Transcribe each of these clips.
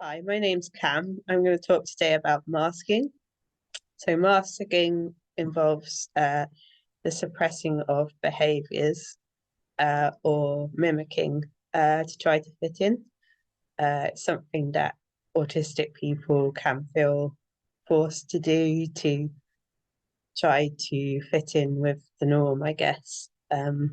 Hi, my name's Cam. I'm going to talk today about masking. So, masking involves the suppressing of behaviors or mimicking to try to fit in. It's something that autistic people can feel forced to do to try to fit in with the norm, I guess. I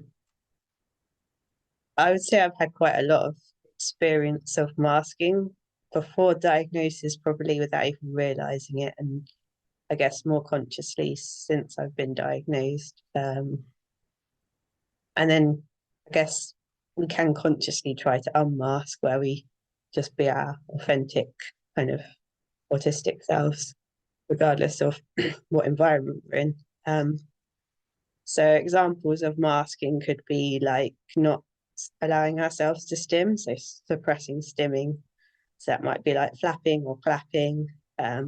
would say I've had quite a lot of experience of masking before diagnosis, probably without even realizing it, and I guess more consciously since I've been diagnosed. And then I guess we can consciously try to unmask where we just be our authentic kind of autistic selves, regardless of what environment we're in. So examples of masking could be like not allowing ourselves to stim, so suppressing stimming. So that might be like flapping or clapping. I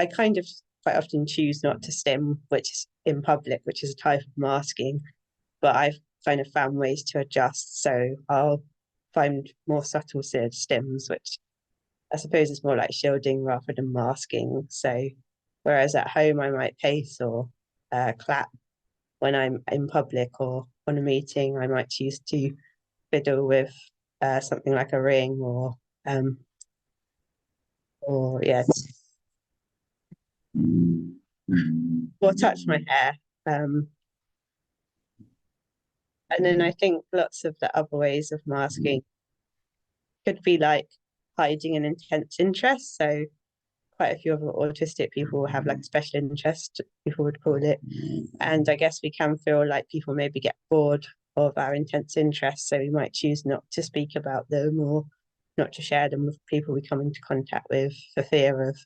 kind of quite often choose not to stim, which is in public, which is a type of masking, but I've kind of found ways to adjust. So I'll find more subtle stims, which I suppose is more like shielding rather than masking. So whereas at home I might pace or clap, when I'm in public or on a meeting, I might choose to fiddle with something like a ring um or yeah, or touch my hair. Um, and then I think lots of the other ways of masking could be like hiding an intense interest. So quite a few of autistic people have like a special interest, people would call it. And I guess we can feel like people maybe get bored of our intense interests. So we might choose not to speak about them or not to share them with people we come into contact with for fear of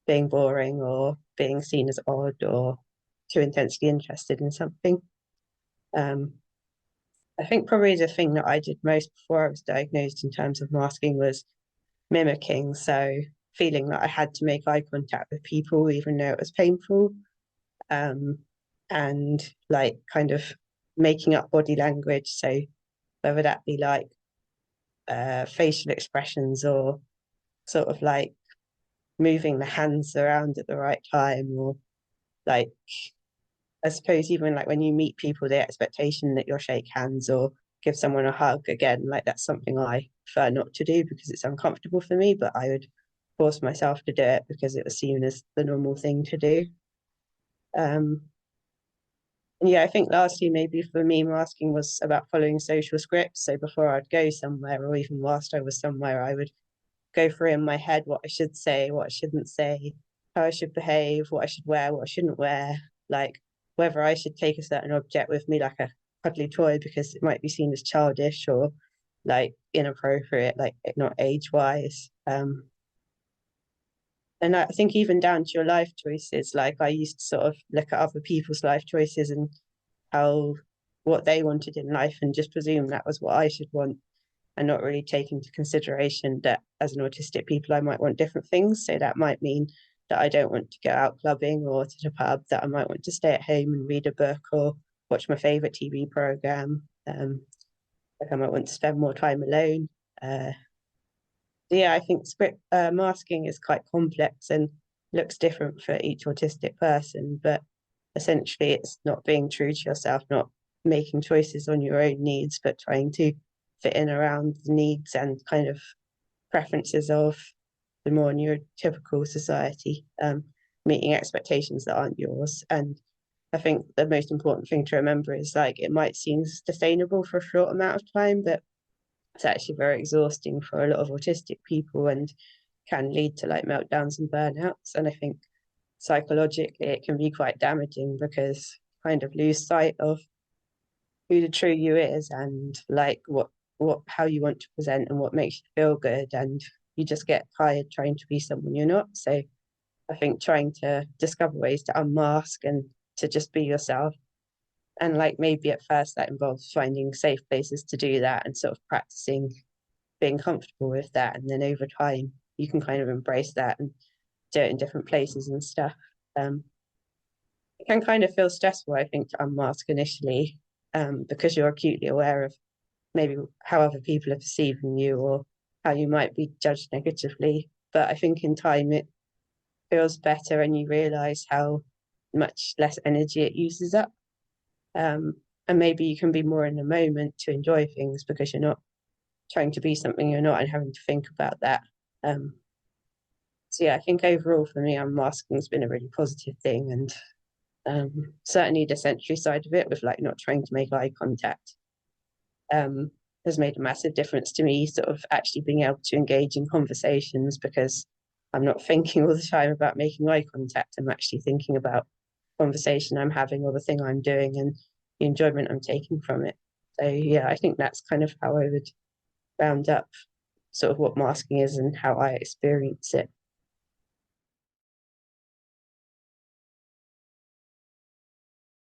being boring or being seen as odd or too intensely interested in something. Um, I think probably the thing that I did most before I was diagnosed in terms of masking was mimicking. So feeling that I had to make eye contact with people, even though it was painful. Um, and like kind of making up body language. So whether that be like facial expressions or sort of like moving the hands around at the right time or like I suppose even like when you meet people, the expectation that you'll shake hands or give someone a hug again, like that's something I prefer not to do because it's uncomfortable for me, but I would force myself to do it because it was seen as the normal thing to do. Um, and yeah, I think lastly, maybe for me, masking was about following social scripts. So before I'd go somewhere, or even whilst I was somewhere, I would go through in my head what I should say, what I shouldn't say, how I should behave, what I should wear, what I shouldn't wear, like whether I should take a certain object with me, like a cuddly toy, because it might be seen as childish or like inappropriate, like not age wise. And I think even down to your life choices, like I used to sort of look at other people's life choices and how what they wanted in life and just presume that was what I should want and not really take into consideration that as an autistic people I might want different things. So that might mean that I don't want to go out clubbing or to the pub, that I might want to stay at home and read a book or watch my favorite TV program. Like I might want to spend more time alone. Yeah, I think script masking is quite complex and looks different for each autistic person, but essentially it's not being true to yourself, not making choices on your own needs, but trying to fit in around the needs and kind of preferences of the more neurotypical society, meeting expectations that aren't yours. And I think the most important thing to remember is like it might seem sustainable for a short amount of time, but it's actually very exhausting for a lot of autistic people and can lead to like meltdowns and burnouts. And I think psychologically it can be quite damaging because you kind of lose sight of who the true you is and like what how you want to present and what makes you feel good and you just get tired trying to be someone you're not. So I think trying to discover ways to unmask and to just be yourself and like maybe at first that involves finding safe places to do that and sort of practicing being comfortable with that. And then over time, you can kind of embrace that and do it in different places and stuff. Um, it can kind of feel stressful, I think, to unmask initially, because you're acutely aware of maybe how other people are perceiving you or how you might be judged negatively. But I think in time it feels better and you realize how much less energy it uses up. And maybe you can be more in the moment to enjoy things because you're not trying to be something you're not and having to think about that. So yeah, I think overall for me, unmasking's been a really positive thing, and certainly the sensory side of it with like not trying to make eye contact has made a massive difference to me, sort of actually being able to engage in conversations because I'm not thinking all the time about making eye contact. I'm actually thinking about conversation I'm having or the thing I'm doing and the enjoyment I'm taking from it. So yeah, I think that's kind of how I would round up sort of what masking is and how I experience it.